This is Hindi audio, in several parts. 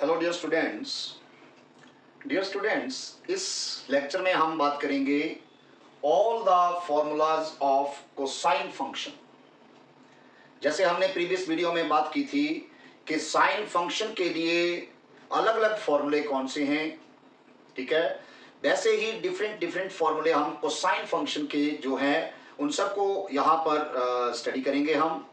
हेलो डियर स्टूडेंट्स, इस लेक्चर में हम बात करेंगे all the formulas of cosine function. जैसे हमने प्रीवियस वीडियो में बात की थी कि साइन फंक्शन के लिए अलग अलग फॉर्मूले कौन से हैं, ठीक है। वैसे ही डिफरेंट फॉर्मूले हम कोसाइन फंक्शन के जो हैं उन सबको यहाँ पर स्टडी करेंगे हम।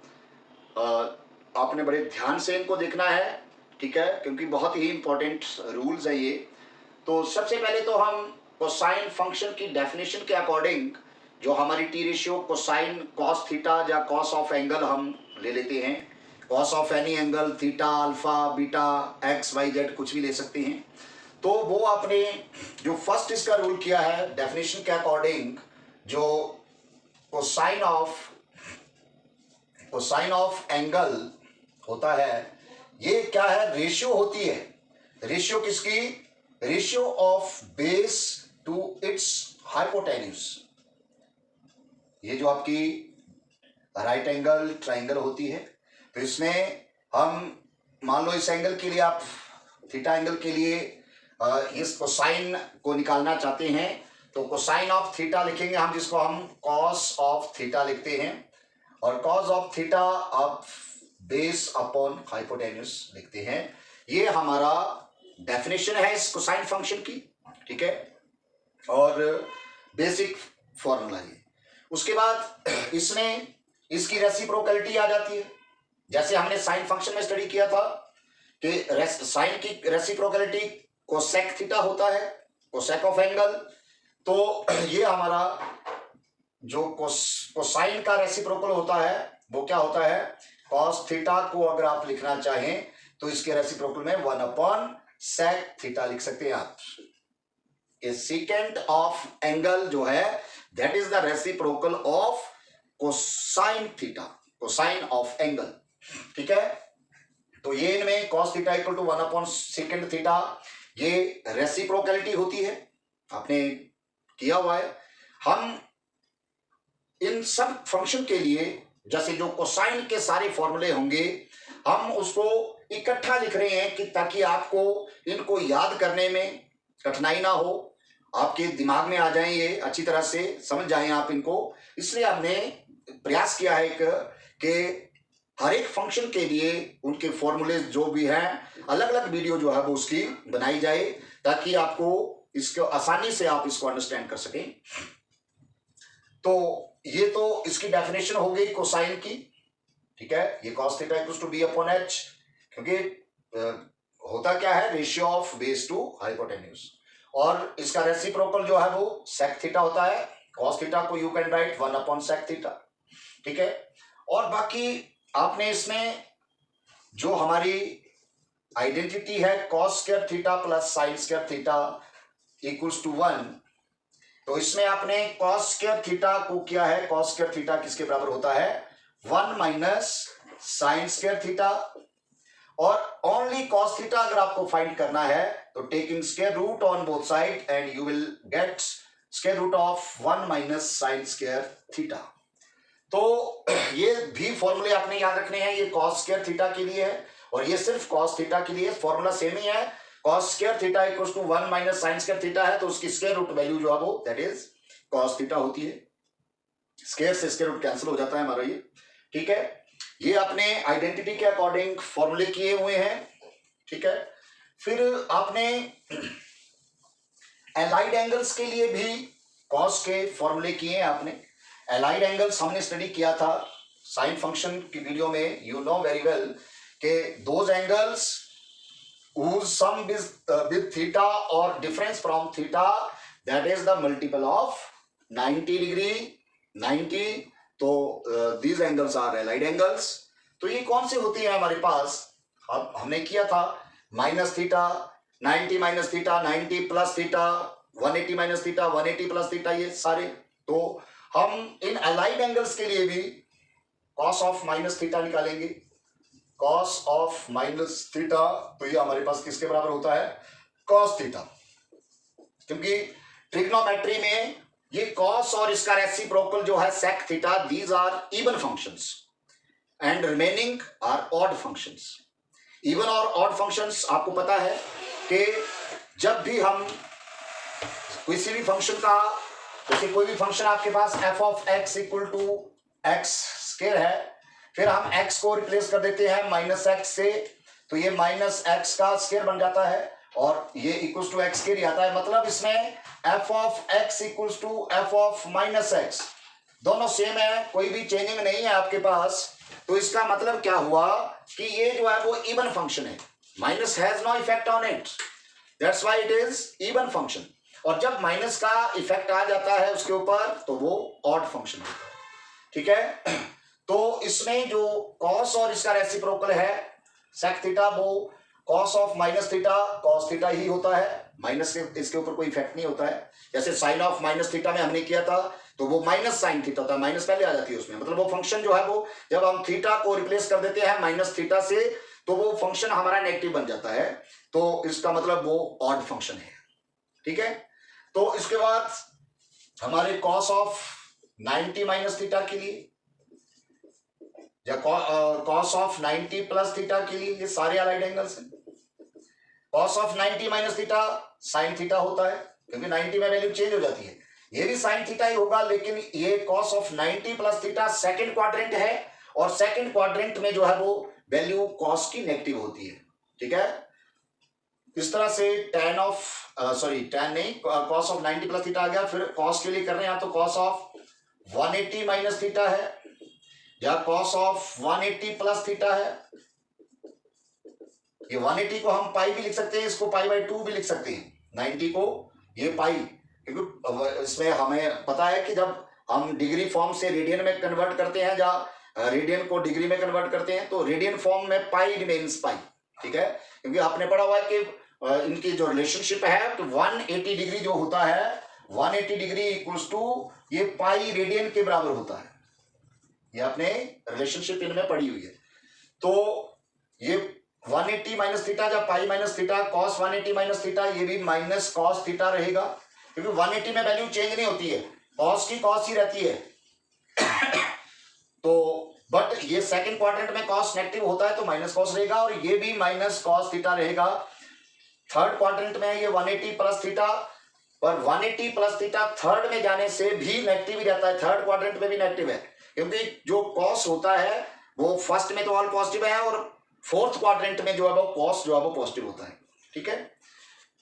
आपने बड़े ध्यान से इनको देखना है, ठीक है, क्योंकि बहुत ही इंपॉर्टेंट रूल्स है ये। तो सबसे पहले तो हम कोसाइन फंक्शन की डेफिनेशन के अकॉर्डिंग जो हमारी T ratio cosine cos theta या कॉस ऑफ एंगल हम ले लेते हैं। Cos of any angle, theta, alpha, beta, X, Y, Z कुछ भी ले सकते हैं। तो वो आपने जो फर्स्ट इसका रूल किया है डेफिनेशन के अकॉर्डिंग, जो कोसाइन ऑफ एंगल होता है, ये क्या है, रेशियो होती है। रेशियो किसकी? Ratio of base to its hypotenuse. ये जो आपकी राइट एंगल ट्राइंगल होती है, तो इसमें हम मान लो इस एंगल के लिए आप थीटा एंगल के लिए इस कोसाइन को निकालना चाहते हैं, तो कोसाइन ऑफ थीटा लिखेंगे हम, जिसको हम कॉस ऑफ थीटा लिखते हैं, और कॉस ऑफ थीटा आप बेस अपॉन हाइपोटेन्यूज लिखते हैं। ये हमारा डेफिनेशन है इस कोसाइन फंक्शन की, ठीक है, और बेसिक फॉर्मूला ये। उसके बाद इसमें इसकी रेसिप्रोकलिटी आ जाती है। जैसे हमने साइन फंक्शन में स्टडी किया था कि साइन की रेसिप्रोकलिटी कोसेक थीटा होता है, कोसेक ऑफ एंगल। तो ये हमारा जो कोसाइन का रेसिप्रोकल होता है वो क्या होता है, कॉस थीटा को अगर आप लिखना चाहें तो इसके रेसिप्रोकल में 1 अपॉन सेक थीटा लिख सकते हैं आप। सेकेंड ऑफ एंगल जो है that is the reciprocal of cosine theta, cosine of angle, ठीक है। तो ये इनमें cos theta equal to 1 upon second theta, ये रेसिप्रोकलिटी होती है, आपने किया हुआ है। हम इन सब फंक्शन के लिए जैसे जो कोसाइन के सारे फॉर्मूले होंगे हम उसको इकट्ठा लिख रहे हैं कि ताकि आपको इनको याद करने में कठिनाई ना हो, आपके दिमाग में आ जाएं, ये अच्छी तरह से समझ जाएं आप इनको। इसलिए हमने प्रयास किया है कि हर एक फंक्शन के लिए उनके फॉर्मूले जो भी हैं अलग अलग वीडियो जो है वो उसकी बनाई जाए, ताकि आपको इसको आसानी से आप इसको अंडरस्टैंड कर सकें। तो ये तो इसकी डेफिनेशन हो गई कोसाइन की, ठीक है। ये cos theta equals to b upon h, क्योंकि होता क्या है, ratio of base to hypotenuse, और इसका रेसिप्रोकल जो है वो sec थीटा होता है। cos थीटा को you can write 1 upon sec theta, ठीक है। और बाकी आपने इसमें जो हमारी आइडेंटिटी है cos square theta plus sin square theta equals to 1, तो इसमें आपने cos स्क्वायर थीटा को किया है, cos स्क्वायर थीटा किसके बराबर होता है, 1 माइनस साइन स्क्वायर थीटा। और ओनली cos थीटा अगर आपको फाइंड करना है तो taking square root on both side and you will get square root of 1 minus sine square theta. तो ये भी फॉर्मूले आपने याद रखने हैं, ये cos स्क्वायर थीटा के लिए है और ये सिर्फ cos थीटा के लिए। फॉर्मूला सेम ही है, cos square theta equals to 1 minus sine square theta है, तो उसकी स्क्वायर रूट वैल्यू जो है वो दैट इज cos थीटा होती है। स्क्वायर से स्क्वायर रूट कैंसिल हो जाता है हमारा ये, ठीक है। ये अपने आइडेंटिटी के अकॉर्डिंग फॉर्मूले किए हुए हैं, ठीक है। फिर आपने एलाइड एंगल्स के लिए भी cos के फॉर्मूले किए हैं आपने। एलाइड एंगल्स हमने स्टडी किया था साइन फंक्शन की वीडियो में, यू नो वेरी वेल के those angles whose sum with theta or difference from theta that is the multiple of 90 degree 90, तो these angles are allied angles। तो ये कौन से होती है हमारे पास, अब हमने किया था minus theta, 90 minus theta, 90 plus theta, 180 minus theta, 180 plus theta, ये सारे। तो हम इन अलाइड एंगल्स के लिए भी cos ऑफ माइनस थीटा निकालेंगे, cos ऑफ माइनस थीटा, तो ये हमारे पास किसके बराबर होता है, cos थीटा, क्योंकि ट्रिग्नोमेट्री में ये cos और इसका रेसिप्रोकल जो है sec theta, these are even functions and remaining are odd functions. Even और ऑड फंक्शंस आपको पता है कि जब भी हम किसी भी फंक्शन का, जैसे कोई भी फंक्शन आपके पास f of x equal to X square है, फिर हम x को रिप्लेस कर देते हैं माइनस एक्स से, तो ये माइनस एक्स का स्क्वायर बन जाता है और ये इक्वल्स टू एक्स स्क्वायर आता है। मतलब इसमें f of x equals to f of minus X, दोनों सेम है, कोई भी चेंजिंग नहीं है आपके पास। तो इसका मतलब क्या हुआ कि ये जो है वो इवन फंक्शन है, minus has no effect on it, that's why it is even function. और जब माइनस का इफेक्ट आ जाता है उसके ऊपर तो वो ऑड फंक्शन होता है, ठीक है। तो इसमें जो कॉस और इसका रेसिप्रोकल है सेक थीटा, वो cos of minus theta cos theta ही होता है, माइनस के इसके ऊपर कोई इफेक्ट नहीं होता है। जैसे साइन ऑफ माइनस थीटा में हमने किया था तो वो माइनस साइन थीटा होता है, माइनस पहले आ जाती है उसमें, मतलब वो फंक्शन जो है वो जब हम थीटा को रिप्लेस कर देते हैं माइनस थीटा से तो वो फंक्शन हमारा नेगेटिव बन जाता है, तो इसका मतलब वो ऑड फंक्शन है, ठीक है। तो इसके बाद हमारे कॉस ऑफ 90 माइनस थीटा के लिए या कॉस ऑफ 90 प्लस थीटा के लिए, ये सारे अलाइड एंगल्स हैं। Cos of 90 minus theta sine theta होता है क्योंकि 90 में वैल्यू चेंज हो जाती है, ये भी साइन थीटा ही होगा, लेकिन ये cos of 90 plus theta second quadrant है और सेकंड क्वाड्रेंट में जो है वो वैल्यू कॉस की नेगेटिव होती है, ठीक है। इस तरह से tan ऑफ tan नहीं, कॉस ऑफ 90 प्लस थीटा आ गया। फिर कॉस के लिए कर रहे हैं तो कॉस ऑफ 180 माइनस थीटा है या कॉस ऑफ 180 प्लस थीटा है। ये 180 को हम पाई भी लिख सकते हैं, इसको पाई बाई 2 भी लिख सकते हैं, 90 को ये पाई, क्योंकि इसमें हमें पता है कि जब हम डिग्री फॉर्म से रेडियन में कन्वर्ट करते हैं या रेडियन को डिग्री में कन्वर्ट करते हैं तो रेडियन फॉर्म में पाई रिमेन्स पाई, ठीक है। क्योंकि आपने पढ़ा हुआ है कि इनकी जो रिलेशनशिप है तो 180 डिग्री जो होता है 180 डिग्री इक्वल्स टू ये पाई रेडियन के बराबर होता है, ये आपने रिलेशनशिप इनमें पढ़ी हुई है। तो ये 180 माइनस थीटा जब pi minus theta cos 180 minus theta, ये भी माइनस कॉस थीटा रहेगा क्योंकि 180 में वैल्यू चेंज नहीं होती है, कॉस की कॉस ही रहती है। तो बट ये सेकंड क्वाड्रेंट में कॉस नेगेटिव होता है तो माइनस कॉस रहेगा और ये भी माइनस कॉस थीटा रहेगा। थर्ड क्वाड्रेंट में ये 180 प्लस थीटा, पर 180 प्लस थीटा थर्ड में जाने से भी नेगेटिव ही रहता है, थर्ड क्वाड्रेंट में भी नेगेटिव है क्योंकि जो कॉस होता है वो फर्स्ट में तो ऑल पॉजिटिव है और फोर्थ क्वाड्रेंट में जो है वो कॉस जो है वो पॉजिटिव होता है, ठीक है।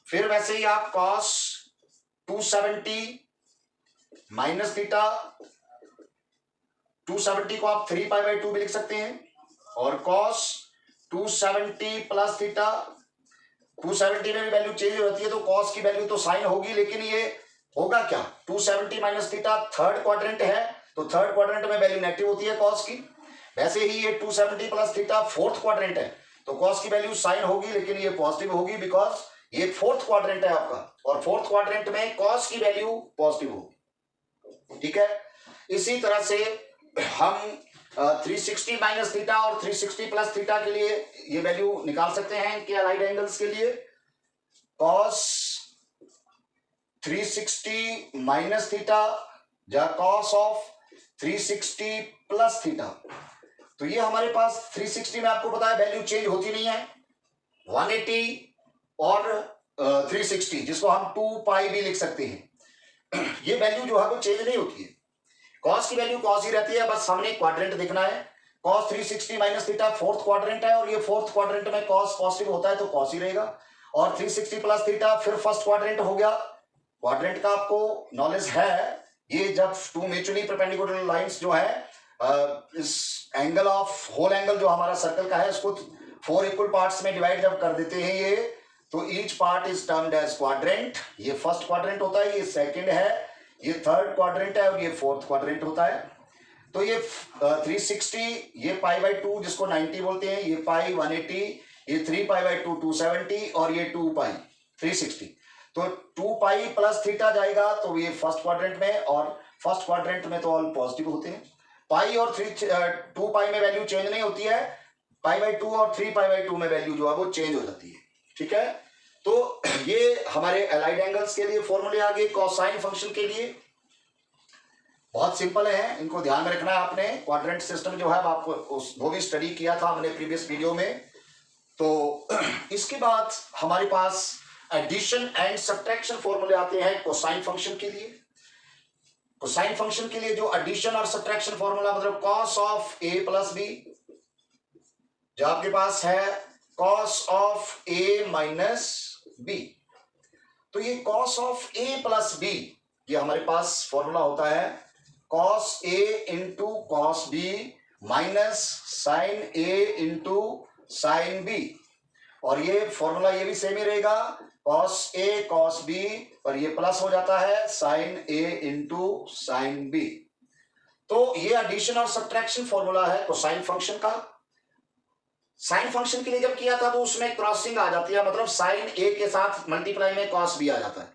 फिर वैसे ही आप कॉस 270 माइनस थीटा, 270 को आप 3 पाई बाई 2 भी लिख सकते हैं और कॉस 270 प्लस थीटा, 270 में भी वैल्यू चेंज हो जाती है तो कॉस की वैल्यू तो साइन होगी, लेकिन ये होगा क्या 270 माइनस थीटा थर्ड क्वाड्रेंट है तो थर्ड क्वाड्रेंट में वैल्यू नेगेटिव होती है कॉस की। वैसे ही ये 270 प्लस थीटा फोर्थ क्वाड्रेंट है तो कॉस की वैल्यू साइन होगी लेकिन ये पॉजिटिव होगी बिकॉज ये फोर्थ क्वाड्रेंट है आपका और फोर्थ क्वाड्रेंट में कॉस की वैल्यू पॉजिटिव होगी, ठीक है। इसी तरह से हम 360 माइनस थीटा और 360 प्लस थीटा के लिए ये वैल्यू निकाल सकते हैं इनके अलाइड एंगल्स के लिए। कॉस 360 माइनस थीटा या कॉस ऑफ 360 प्लस थीटा, तो ये हमारे पास 360 में आपको पता है वैल्यू चेंज होती नहीं है, 180 और 360 जिसको हम 2 पाई भी लिख सकते हैं, ये वैल्यू जो है वो चेंज नहीं होती है, कॉस की वैल्यू कॉस ही रहती है, बस हमने क्वाड्रेंट देखना है। Cos 360 minus theta fourth quadrant है और ये फोर्थ क्वाड्रेंट में कॉस पॉजिटिव होता है तो कॉस ही रहेगा और 360 प्लस थीटा फिर फर्स्ट क्वाड्रेंट हो गया। क्वाड्रेंट का आपको नॉलेज है, ये जब टू म्यूचुअली परपेंडिकुलर लाइंस जो है इस एंगल ऑफ होल एंगल जो हमारा सर्कल का है उसको 4 इक्वल पार्ट्स में डिवाइड जब कर देते हैं ये तो each part is termed as quadrant. ये फर्स्ट क्वाड्रेंट होता है, ये सेकंड है, ये थर्ड क्वाड्रेंट है और ये फोर्थ क्वाड्रेंट होता है। तो ये 360 ये पाई बाई 2 जिसको 90 बोलते हैं, ये पाई 180, ये 3 पाई बाई 2 270 और ये 2 पाई 360। तो 2 पाई प्लस थीटा जाएगा तो ये फर्स्ट क्वाड्रेंट में और फर्स्ट क्वाड्रेंट में तो ऑल पॉजिटिव होते हैं। पाई और 2 पाई में वैल्यू चेंज नहीं होती है, पाई बाई 2 और 3 पाई बाई 2 में वैल्यू जो है वो चेंज हो जाती है, ठीक है। तो ये हमारे अलाइड एंगल्स के लिए फॉर्मूले आ गए। कोसाइन फंक्शन के लिए बहुत सिंपल है, इनको ध्यान रखना है आपने। क्वाड्रेंट सिस्टम जो है आपको वो भी स्टडी किया था हमने प्रीवियस वीडियो में। तो इसके बाद हमारे पास एडिशन एंड सब्ट्रैक्शन फॉर्मूले आते हैं कोसाइन फंक्शन के लिए। कोसाइन फंक्शन के लिए जो एडिशन और सब्ट्रैक्शन फॉर्मूला मतलब cos of A plus B, जो आपके पास है cos of A minus B, तो ये cos of A plus B ये हमारे पास फॉर्मूला होता है cos A into cos B minus sine A into sine B, और ये फॉर्मूला ये भी सेम ही रहेगा कॉस ए कॉस बी, और ये प्लस हो जाता है sign A into sine B. तो ये एडिशन और सब्ट्रैक्शन फॉर्मूला है कोसाइन फंक्शन का। साइन फंक्शन के लिए जब किया था तो उसमें क्रॉसिंग आ जाती है, मतलब साइन ए के साथ मल्टीप्लाई में कॉस बी आ जाता है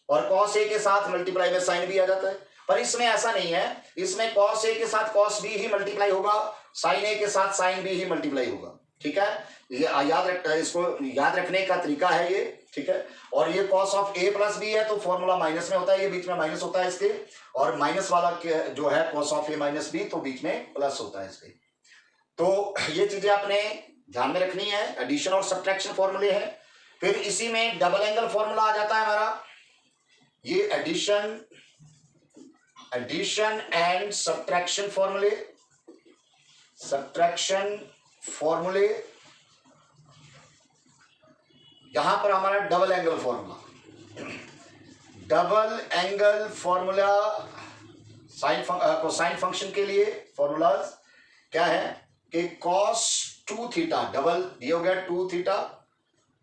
और कॉस ए के साथ मल्टीप्लाई में साइन बी आ जाता है। पर इसमें ऐसा नहीं है, इसमें कॉस ए के साथ कॉस बी ही मल्टीप्लाई होगा, साइन ए के साथ साइन बी ही मल्टीप्लाई होगा। ठीक है, ये इसको याद रखने का तरीका है ये। ठीक है, और ये cos of A plus B है तो फॉर्मूला माइनस में होता है, ये बीच में माइनस होता है इसके, और माइनस वाला जो है cos of A minus B तो बीच में प्लस होता है इसके। तो ये चीजें आपने ध्यान में रखनी है, एडिशन और सब्ट्रैक्शन फॉर्मूले हैं। फिर इसी में डबल एंगल फॉर्मूला आ जाता है हमारा, ये एडिशन एंड सब्ट्रैक्शन फॉर्मूले, यहां पर हमारा double angle formula cosine function के लिए फॉर्मूलाज क्या है कि cos 2 थीटा डबल दिया हो गया 2 थीटा,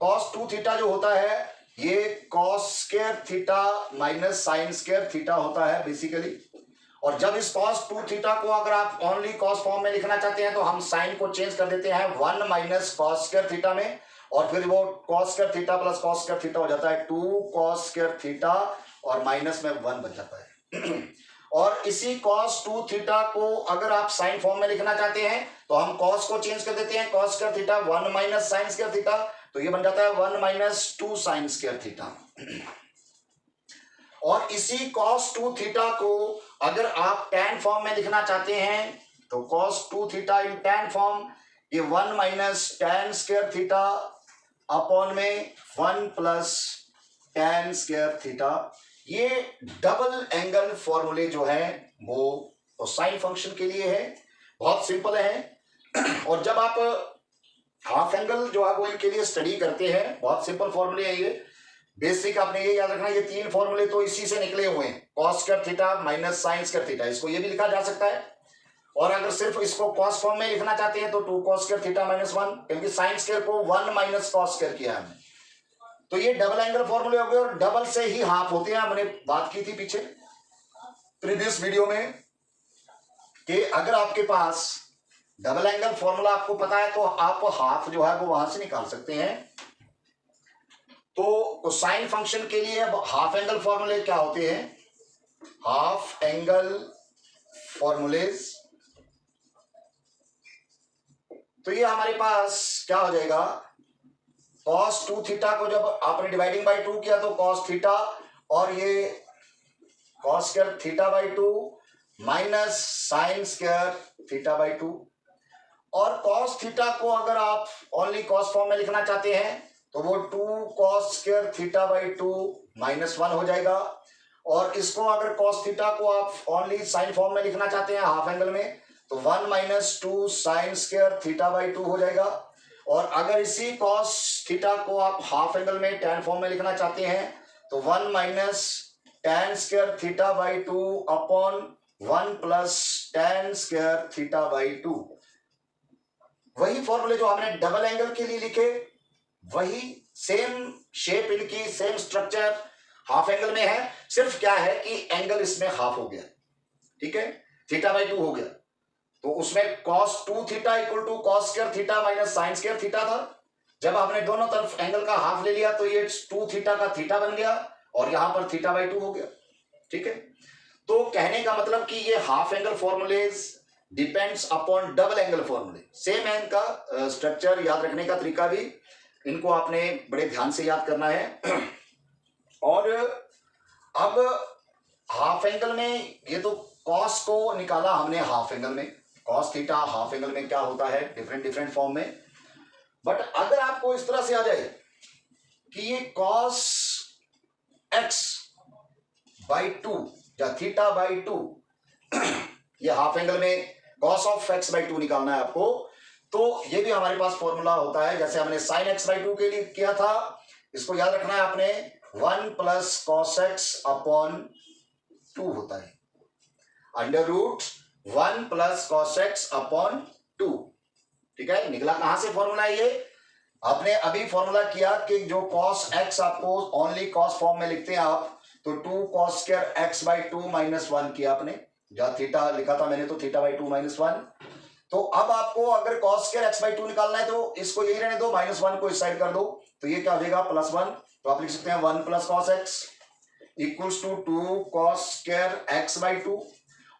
cos 2 थीटा जो होता है ये cos square theta minus sine square theta होता है बेसिकली। और जब इस cos 2 थीटा को अगर आप ओनली cos फॉर्म में लिखना चाहते हैं तो हम साइन को चेंज कर देते हैं 1 माइनस cos स्क्वायर थीटा में, और फिर वो cos square theta plus cos square theta हो जाता है 2 cos स्क्वायर थीटा और माइनस में 1 बच जाता है। और इसी cos 2 थीटा को अगर आप साइन फॉर्म में लिखना चाहते हैं तो हम cos को चेंज कर देते हैं cos square theta 1 minus sine square theta, तो ये बन जाता है 1 माइनस 2 साइन स्क्वायर थीटा। और इसी cos 2 थीटा को अगर आप tan फॉर्म में लिखना चाहते हैं तो cos 2 theta in tan form ये 1 minus tan square theta upon में 1 प्लस tan स्क्वायर थीटा। ये डबल एंगल फॉर्मूले जो है वो साइन फंक्शन के लिए है, बहुत सिंपल है। और जब आप हाफ एंगल जो है वो इनके लिए स्टडी करते हैं, बहुत सिंपल फॉर्मूले है ये, बेसिक आपने ये याद रखना, ये 3 फॉर्मूले तो इसी से निकले हुए हैं, cos square theta minus sine square theta, इसको ये भी लिखा जा सकता है। और अगर सिर्फ इसको cos फॉर्म में लिखना चाहते हैं तो 2 cos स्क्वायर थीटा माइनस 1, क्योंकि साइन स्क्वायर को 1 माइनस cos स्क्वायर किया हमने, तो ये डबल एंगल फॉर्मूले हो गए। और डबल से ही हाफ होते हैं, हमने बात की थी पीछे प्रीवियस वीडियो में कि अगर आपके पास डबल एंगल फॉर्मूला आपको पता है तो आप हाफ जो है वो वहां से निकाल सकते हैं। तो कोसाइन फंक्शन के लिए हाफ एंगल फॉर्मूले क्या होते हैं, हाफ एंगल फॉर्मूलेज, तो ये हमारे पास क्या हो जाएगा, cos 2 थीटा को जब आपने डिवाइडिंग बाय 2 किया तो cos थीटा, और ये cos square theta by 2 minus sine square theta by 2। और cos थीटा को अगर आप ओनली cos फॉर्म में लिखना चाहते हैं तो वो 2 cos square theta by 2 minus 1 हो जाएगा। और इसको अगर cos थीटा को आप ओनली साइन फॉर्म में लिखना चाहते हैं हाफ एंगल में तो 1 minus 2 sign square theta by 2 हो जाएगा। और अगर इसी cos थीटा को आप हाफ एंगल में tan फॉर्म में लिखना चाहते हैं तो 1 minus tan square theta by 2 upon 1 plus tan square theta by 2। वही फॉर्मूले जो हमने डबल एंगल के लिए लिखे, वही सेम शेप इनकी, सेम स्ट्रक्चर हाफ एंगल में है, सिर्फ क्या है कि एंगल इसमें हाफ हो गया, ठीक है, थीटा बाय 2 हो गया। तो उसमें cos 2 theta equal to cos square theta minus sine square theta था। जब आपने दोनों तरफ एंगल का हाफ ले लिया तो ये 2 थीटा का थीटा बन गया और यहां पर थीटा बाय 2 हो गया, ठीक है। तो कहने का मतलब कि ये half angle formulas depends upon double angle फॉर्मूले, सेम है इनका स्ट्रक्चर, याद रखने का तरीका भी इनको आपने बड़े ध्यान से याद करना है। और अब हाफ एंगल में ये तो cos को निकाला हमने हाफ एंगल में, cos थीटा हाफ एंगल में क्या होता है डिफरेंट फॉर्म में। बट अगर आपको इस तरह से आ जाए कि ये cos x बाई 2 या थीटा बाई 2, ये हाफ एंगल में cos ऑफ x बाई 2 निकालना है आपको, तो ये भी हमारे पास फॉर्मूला होता है जैसे हमने sin x बाई 2 के लिए किया था। इसको याद रखना है आपने, 1 प्लस cos x अपॉन 2 होता है, under root 1 plus cos x upon 2। ठीक है, निकला कहां से फॉर्मूला ये? आपने अभी फॉर्मूला किया कि जो cos x आपको ओनली cos फॉर्म में लिखते हैं आप, तो 2 cos square x by 2 minus 1 किया आपने, जहां थीटा लिखा था मैंने तो थीटा बाई 2 माइनस 1। तो अब आपको अगर cos स्क्वायर x बाई 2 निकालना है तो इसको यही रहने दो, माइनस 1 को इस साइड कर दो, तो ये क्या हो जाएगा प्लस 1। तो आप लिख सकते हैं 1 plus cos x equals to 2 cos square x by 2।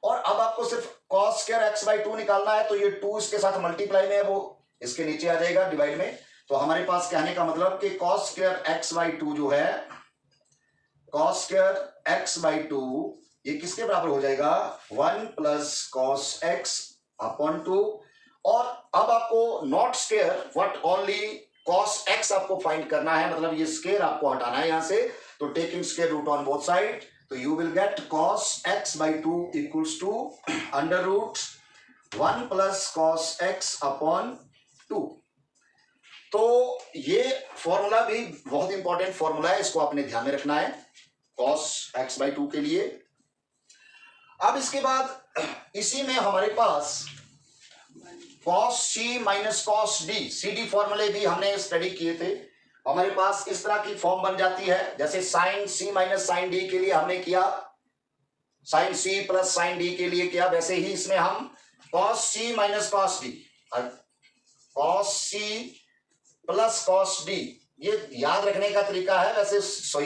और अब आपको सिर्फ cos स्क्वायर x बाई 2 निकालना है, तो ये 2 इसके साथ मल्टीप्लाई में है, वो इसके नीचे आ जाएगा डिवाइड में। तो हमारे पास कहने का मतलब कि cos स्क्वायर x बाई 2 जो है, cos स्क्वायर x बाई 2 ये किसके बराबर हो जाएगा? 1 प्लस cos x अपॉन 2। और अब आपको not square but only cos x आपको फाइंड करना है, मतलब ये स्क्वायर आपको हटाना है यहां से, तो taking square root on both side, तो you will get cos x by 2 equals to under root 1 plus cos x upon 2। तो ये फॉर्मूला भी बहुत इंपॉर्टेंट फॉर्मूला है, इसको आपने ध्यान में रखना है cos x बाई 2 के लिए। अब इसके बाद इसी में हमारे पास cos c minus cos d, CD फॉर्मूले भी हमने स्टडी किए थे। हमारे पास इस तरह की फॉर्म बन जाती है, जैसे sin c minus sin d के लिए हमने किया, sin c plus sin d के लिए किया, वैसे ही इसमें हम cos c minus cos d, cos c plus cos d, ये याद रखने का तरीका है। वैसे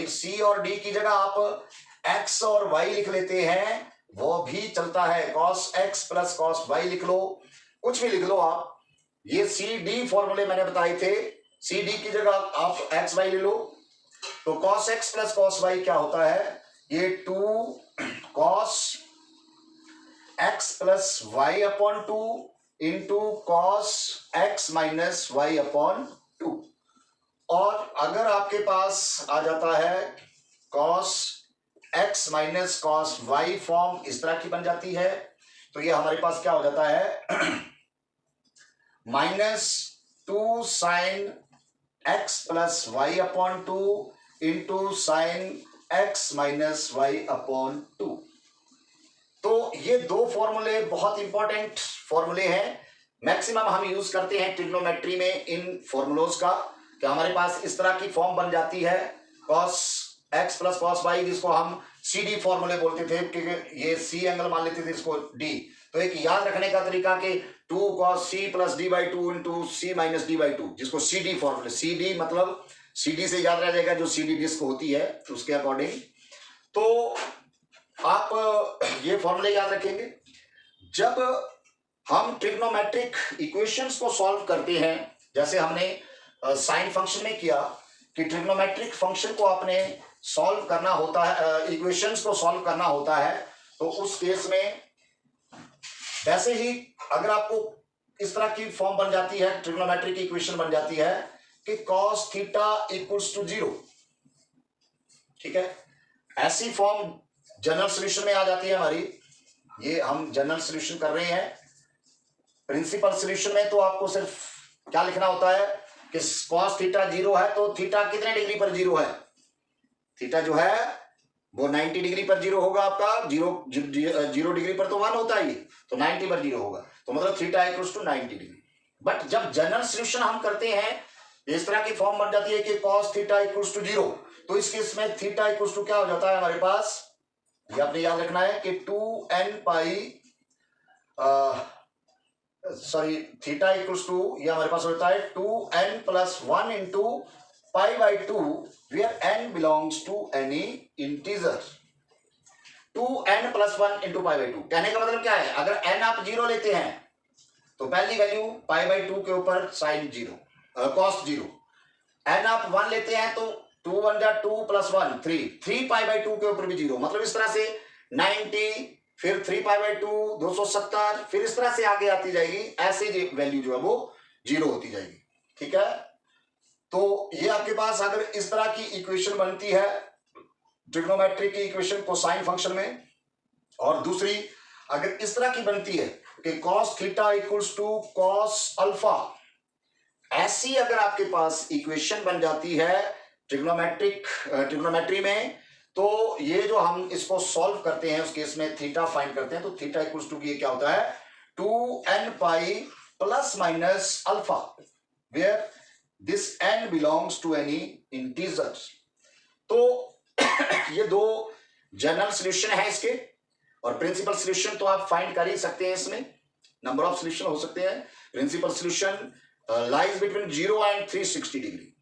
c और d की जगह आप x और y लिख लेते हैं, वो भी चलता है, cos x plus cos y लिख लो, कुछ भी लिख लो आप। ये सी डी फॉर्मूले मैंने बताए थे, सी डी की जगह आप एक्स वाई ले लो, तो cos x plus cos y क्या होता है? ये 2 cos x plus y upon 2 into cos x minus y upon 2। और अगर आपके पास आ जाता है cos x minus cos y form इस तरह की बन जाती है, तो ये हमारे पास क्या हो जाता है? Minus 2 sine x plus Y upon 2 into sine x minus Y upon 2। तो ये दो फॉर्मूले बहुत इंपॉर्टेंट फॉर्मूले हैं, मैक्सिमम हम यूज करते हैं ट्रिग्नोमेट्री में इन फॉर्मूलोज का, कि हमारे पास इस तरह की फॉर्म बन जाती है cos x plus cos y, जिसको हम सी डी फॉर्मूले बोलते थे, क्योंकि ये सी एंगल मान लेते थे इसको डी। तो एक याद रखने का तरीका कि 2 cos c plus D by 2 into C minus D by 2, जिसको सी डी फॉर्मूले, सी डी मतलब सी डी से याद रह जाएगा जो सी डी डिस्क होती है उसके अकॉर्डिंग। तो आप ये फॉर्मूले याद रखेंगे। जब हम ट्रिग्नोमेट्रिक इक्वेशंस को सॉल्व करते हैं, जैसे हमने साइन फंक्शन में किया कि ट्रिग्नोमेट्रिक फंक्शन को आपने सॉल्व करना होता है, इक्वेशंस को सॉल्व करना होता है, तो उस केस में वैसे ही अगर आपको इस तरह की फॉर्म बन जाती है, ट्रिग्नोमेट्रिक इक्वेशन बन जाती है कि cos थीटा इक्वल्स टू 0, ठीक है, ऐसी फॉर्म जनरल सॉल्यूशन में आ जाती है हमारी। ये हम जनरल सॉल्यूशन कर रहे हैं, प्रिंसिपल सॉल्यूशन में तो आपको सिर्फ क्या लिखना होता है कि cos थीटा 0 है, तो थीटा कितने डिग्री पर 0 है? थीटा जो है वो 90 डिग्री पर 0 होगा आपका, 0 डिग्री पर तो 1 होता है, तो 90 पर 0 होगा, तो मतलब theta equals to 90 degree. But जब जनरल सॉल्यूशन हम करते हैं, इस तरह की फॉर्म बन जाती है कि cos थीटा इक्वल्स टू 0, तो इस केस में थीटा इक्वल्स टू क्या हो जाता है हमारे पास? ये आपने याद रखना है कि 2n pi, sorry, theta equals to, ये हमारे पास होता है 2n plus 1 into pi by 2, where n belongs to any integer. 2n plus 1 into pi by 2, कहने का मतलब क्या है? अगर n आप 0 लेते हैं तो पहली वैल्यू पाई बाई 2 के ऊपर साइन 0, कॉस 0। n आप 1 लेते हैं तो 2 1 जा 2 प्लस 1 3 पाई बाई 2 के ऊपर भी 0, मतलब इस तरह से 90, फिर 3 पाई बाई 2 270, फिर इस तरह से आगे आती जाएगी, ऐसे वैल्यू जो है वो 0 होती जाएगी। ठीक है, तो ये आपके पास अगर इस तरह की इक्वेशन बनती है ट्रिग्नोमेट्री की इक्वेशन कोसाइन फंक्शन में, और दूसरी अगर इस तरह की बनती है कि cos theta equals to cos alpha, ऐसी अगर आपके पास इक्वेशन बन जाती है ट्रिग्नोमेट्री में, तो ये जो हम इसको सॉल्व करते हैं उस केस में थीटा फाइंड करते हैं, तो थीटा इक्वल्स टू ये क्या होता है 2n pi plus minus alpha, where this n belongs to any integer. तो ये दो जनरल सॉल्यूशन है इसके, और प्रिंसिपल सॉल्यूशन तो आप फाइंड कर ही सकते हैं, इसमें नंबर ऑफ सॉल्यूशन हो सकते हैं। Principal solution lies between 0 and 360 degree,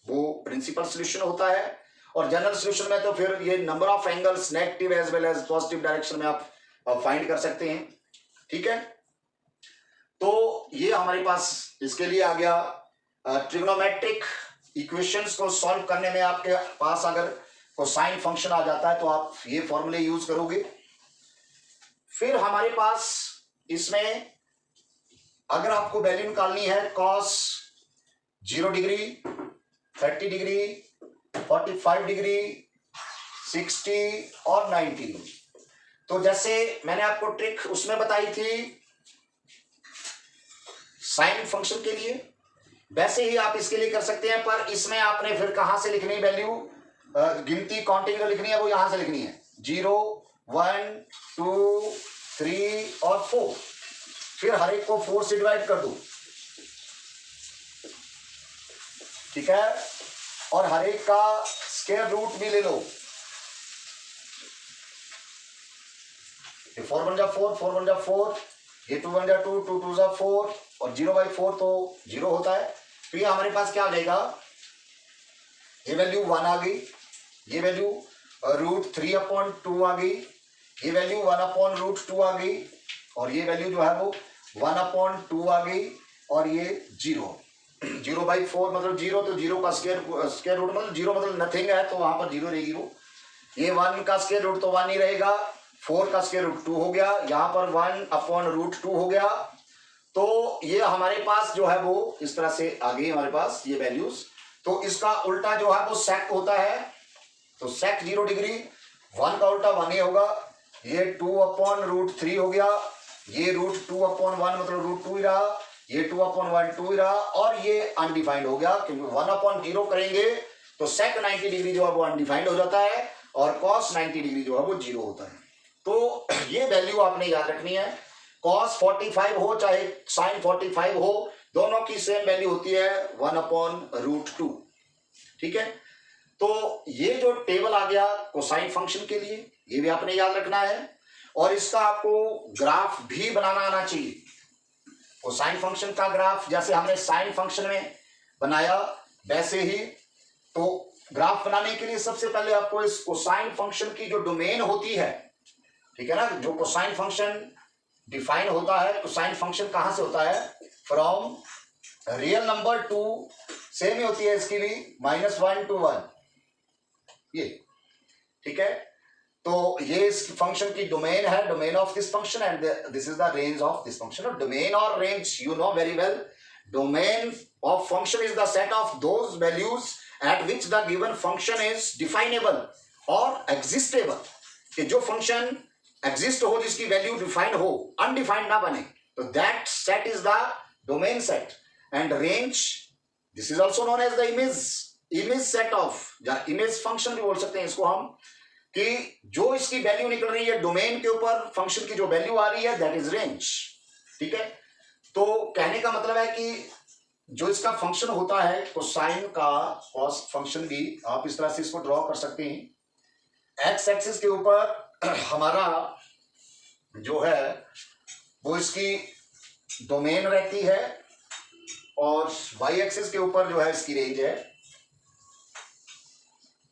वो प्रिंसिपल सॉल्यूशन होता है। और जनरल सॉल्यूशन में तो फिर ये number of angles negative as well as positive direction में आप फाइंड कर सकते हैं, ठीक है। तो ये हमारे पास इसके लिए आ गया। ट्रिग्नोमेट्रिक इक्वेशंस को सॉल्व करने में आपके पास अगर कोसाइन फंक्शन आ जाता है तो आप ये फॉर्मूले यूज करोगे। फिर हमारे पास इसमें अगर आपको वैल्यू निकालनी है cos 0 डिग्री, 30 डिग्री, 45 डिग्री, 60 और 90 डिग्री, तो जैसे मैंने आपको ट्रिक उसमें बताई थी साइन फंक्शन के लिए, वैसे ही आप इसके लिए कर सकते हैं। पर इसमें आपने फिर कहां से लिखनी वैल्यू, गिनती काउंटिंग लिखनी है, वो यहां से लिखनी है 0, 1, 2, 3 और 4। फिर हर एक को 4 से डिवाइड कर दो, ठीक है, और हर एक का स्क्वायर रूट भी ले लो। 4 1 जा 4, 4 1 जा 4, ये 2 1 जा 2, 2 2 जा 4, और 0/4 तो 0 होता है। तो ये हमारे पास क्या आ जाएगा, ये वैल्यू 1 आ गई, ये वैल्यू √3/2 आ गई, ये वैल्यू 1/√2 आ गई, और ये वैल्यू जो है वो 1/2 आ गई, और ये 0/4 मतलब 0, तो 0 का स्क्वायर रूट मतलब 0 मतलब नथिंग है, तो वहां पर 0 रहेगी वो। ये 1 का स्क्वायर रूट तो 1 ही रहेगा, 4 का स्क्वायर रूट 2 हो गया, यहाँ पर 1/√2 हो गया। तो ये हमारे पास जो है वो इस तरह से आ गई हमारे पास ये वैल्यूज। तो इसका उल्टा जो है वो सेक होता है, तो सेक 0 डिग्री, 1 का उल्टा 1 ही होगा, ये 2/√3 हो गया, ये √2/1 मतलब √2 ही रहा, ये 2/1 2 ही रहा, और ये अनडिफाइंड हो गया, क्योंकि 1/0 करेंगे तो सेक 90 डिग्री जो है वो अनडिफाइंड हो जाता है, और cos 90 डिग्री जो है वो 0 होता है। तो ये वैल्यू आपने याद रखनी है, cos 45 हो चाहे sin 45 हो, दोनों की सेम वैल्यू होती है 1/√2, ठीक है। तो ये जो टेबल आ गया कोसाइन फंक्शन के लिए, ये भी आपने याद रखना है, और इसका आपको ग्राफ भी बनाना आना चाहिए। कोसाइन फंक्शन का ग्राफ जैसे हमने साइन फंक्शन में बनाया वैसे ही, तो ग्राफ बनाने के लिए सबसे पहले आपको इस कोसाइन फंक्शन की जो डोमेन होती है, ठीक है ना, जो कोसाइन फंक्शन डिफाइन होता है, कोसाइन फंक्शन कहां से होता है, from real number to, same ही होती है इसकी भी, -1 to 1, ये ठीक है। तो ये इस फंक्शन की डोमेन है, domain of this function, and this is the range of this function. Domain और range you know very well, domain of function is the set of those values at which the given function is definable और एग्जिस्टेबल, कि जो फंक्शन एग्जिस्ट हो, जिसकी वैल्यू डिफाइन हो, अनडिफाइंड ना बने, तो that set is the domain set. And range, this is also known as the image set of, या इमेज फंक्शन भी बोल सकते हैं इसको हम, कि जो इसकी वैल्यू निकल रही है डोमेन के ऊपर, फंक्शन की जो वैल्यू आ रही है, दैट इज रेंज, ठीक है। तो कहने का मतलब है कि जो इसका फंक्शन होता है कोसाइन का, कॉस फंक्शन भी आप इस तरह से इसको ड्रॉ कर सकते हैं। एक्स एक्सिस के ऊपर हमारा जो है वो इसकी डोमेन रहती है, और वाई एक्सिस के ऊपर जो है इसकी रेंज है,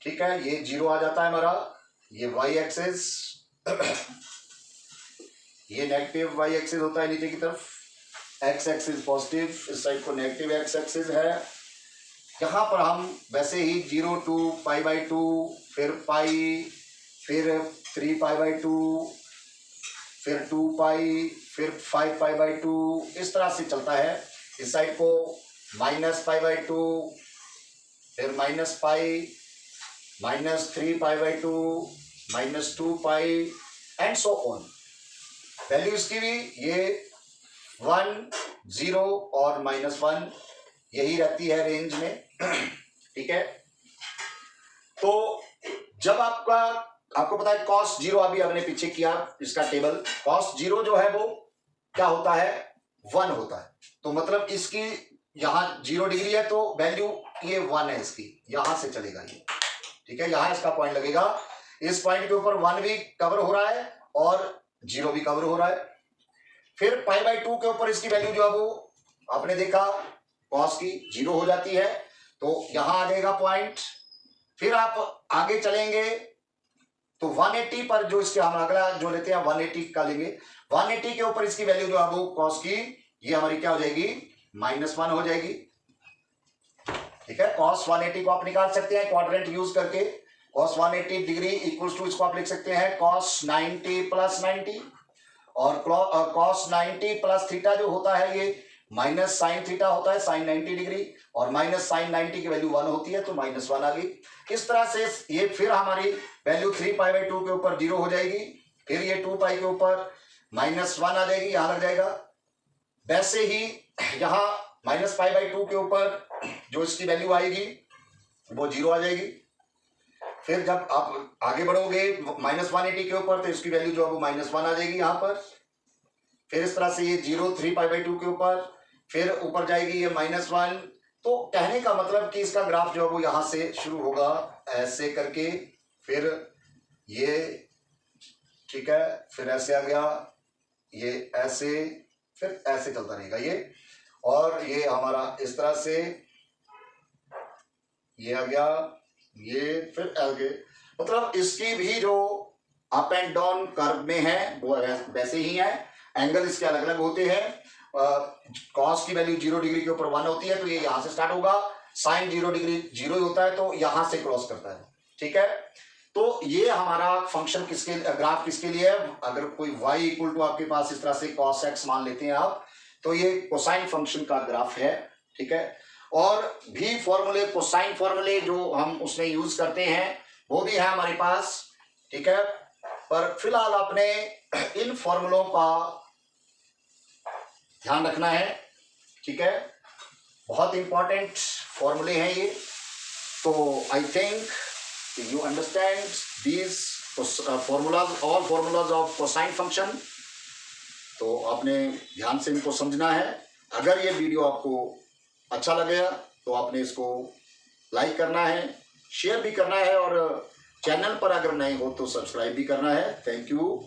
ठीक है। ये 0 आ जाता है हमारा, ये वाई एक्सिस, ये नेगेटिव वाई एक्सिस होता है नीचे की तरफ, एक्स एक्सिस पॉजिटिव, इस साइड को नेगेटिव एक्स एक्सिस है। यहाँ पर हम वैसे ही 0 to π/2, फिर पाई, फिर 3π/2, फिर 2π, फिर 5π/2, इस तरह से चलता है। इस साइड को -π/2, फिर -π, -3π/2, -2π एंड सो ऑन। वैल्यू इसकी भी ये 1, 0 और -1 यही रहती है रेंज में। ठीक है, तो जब आपको पता है cos 0, अभी हमने पीछे किया इसका टेबल, cos 0 जो है वो क्या होता है, 1 होता है। तो मतलब इसकी यहां 0 डिग्री है तो वैल्यू ये 1 है इसकी, यहां से चलेगा ये। ठीक है, यहां इसका पॉइंट लगेगा, इस पॉइंट के ऊपर 1 भी कवर हो रहा है और 0 भी कवर हो रहा है। फिर π/2 के ऊपर इसकी वैल्यू जो है वो आपने देखा cos की 0 हो जाती है, तो यहां आ जाएगा पॉइंट। फिर आप आगे चलेंगे तो 180 पर जो इसके हम अगला जो लेते हैं 180 का लेंगे, 180 के ऊपर इसकी वैल्यू जो है वो cos की ये हमारी क्या हो जाएगी, -1 हो जाएगी। ठीक है, cos 180 को आप निकाल सकते हैं क्वाड्रेंट यूज करके। cos 180 डिग्री इक्वल्स टू इसको आप लिख सकते हैं cos 90 + 90, और cos 90 + थीटा जो होता है ये माइनस साइन थीटा होता है, साइन 90 डिग्री, और माइनस साइन 90 की वैल्यू 1 होती है तो -1 आ गई। इस तरह से ये फिर हमारी वैल्यू 3π/2 के ऊपर 0 हो जाएगी, फिर ये 2π के ऊपर -1 आ जाएगी, यहां लग जाएगा। वैसे ही यहां -π/2 के ऊपर जो इसकी वैल्यू आएगी वो 0 आ जाएगी। फिर जब आप आगे बढ़ोगे -180 के ऊपर तो इसकी वैल्यू जो है वो -1 आ जाएगी यहां पर। फिर इस तरह से ये 0 3π/2 के ऊपर, फिर ऊपर जाएगी ये -1। तो कहने का मतलब कि इसका ग्राफ जो है वो यहां से शुरू होगा ऐसे करके, फिर ये, ठीक है, फिर ऐसे आ गया, ये ऐसे, फिर ऐसे चलता रहेगा ये, और ये हमारा इस तरह से ये आ गया, ये फिर आगे। मतलब इसकी भी जो अप एंड डाउन कर्व में है वो वैसे ही है, एंगल इसके अलग अलग होते हैं। कॉस की वैल्यू 0 डिग्री के ऊपर 1 होती है तो ये यहां से स्टार्ट होगा, साइन 0 डिग्री 0 ही होता है तो यहां से क्रॉस करता है। ठीक है, तो ये हमारा फंक्शन किसके, ग्राफ किसके लिए है, अगर कोई y इक्वल टू आपके पास इस तरह से cos x मान लेते हैं आप, तो ये कोसाइन फंक्शन का ग्राफ है। ठीक है, और भी फॉर्मूले, कोसाइन फॉर्मूले जो हम उसमें यूज करते हैं वो भी है हमारे पास। ठीक है, पर फिलहाल आपने इन फॉर्मूलों का ध्यान रखना है। ठीक है, बहुत इंपॉर्टेंट फॉर्मूले हैं ये। तो I think you understand these formulas, all formulas of cosine function. तो आपने ध्यान से इनको समझना है। अगर ये वीडियो आपको अच्छा लगेगा तो आपने इसको लाइक करना है, शेयर भी करना है, और चैनल पर अगर नए हो तो सब्सक्राइब भी करना है। Thank you.